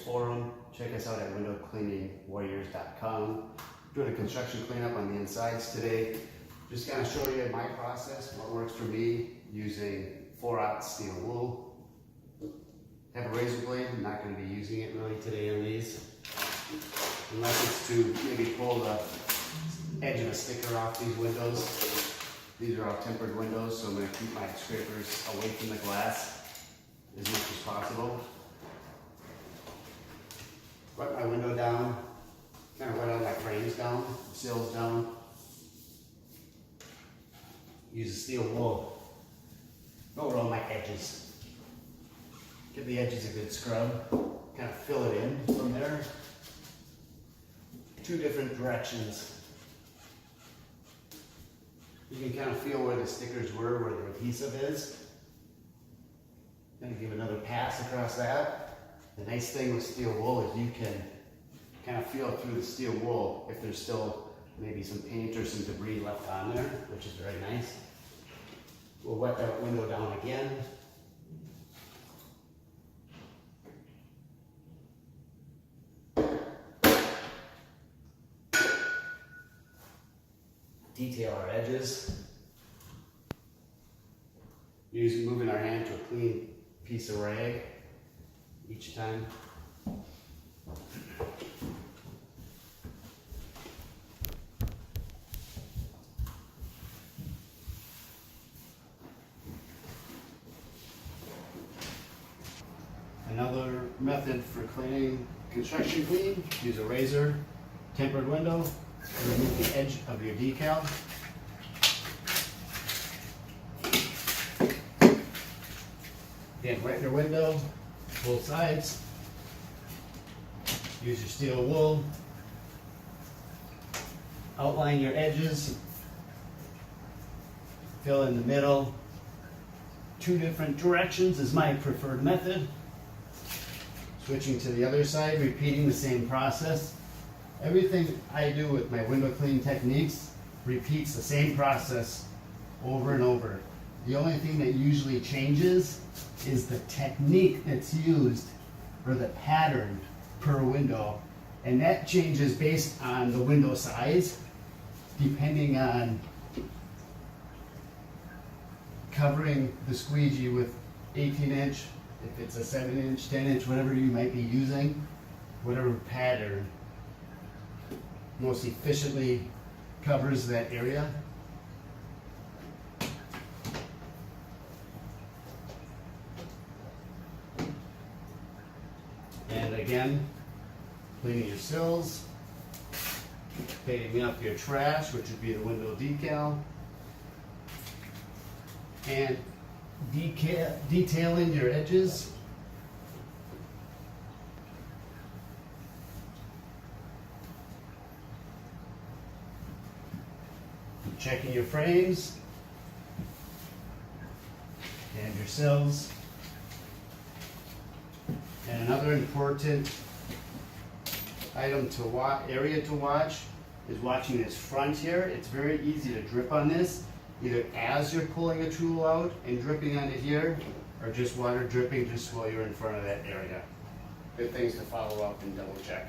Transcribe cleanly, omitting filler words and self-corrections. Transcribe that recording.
forum. Check us out at windowcleaningwarriors.com. Doing a construction cleanup on the insides today. Just kind of show you my process, what works for me using 4/0 steel wool. Have a razor blade. I'm not going to be using it really today on these, unless it's to maybe pull the edge of a sticker off these windows. These are all tempered windows, so I'm going to keep my scrapers away from the glass as much as possible. Wet my window down, kind of wet all my frames down, sills down. Use a steel wool. Go around my edges. Give the edges a good scrub. Kind of fill it in from there. Two different directions. You can kind of feel where the stickers were, where the adhesive is. Then give another pass across that. The nice thing with steel wool is you can kind of feel through the steel wool if there's still maybe some paint or some debris left on there, which is very nice. We'll wet that window down again. Detail our edges. Moving our hand to a clean piece of rag each time. Another method for cleaning construction clean, use a razor, tempered window, remove the edge of your decal. Again, wet your window, both sides. Use your steel wool. Outline your edges. Fill in the middle. Two different directions is my preferred method. Switching to the other side, repeating the same process. Everything I do with my window cleaning techniques repeats the same process over and over. The only thing that usually changes is the technique that's used or the pattern per window. And that changes based on the window size, depending on covering the squeegee with 18-inch, if it's a 7-inch, 10-inch, whatever you might be using, whatever pattern most efficiently covers that area. And again, cleaning your sills, cleaning up your trash, which would be the window decal, and detailing your edges. Checking your frames and your sills. And another important item to area to watch is watching this front here. It's very easy to drip on this, either as you're pulling a tool out and dripping on it here, or just water dripping just while you're in front of that area. Good things to follow up and double check.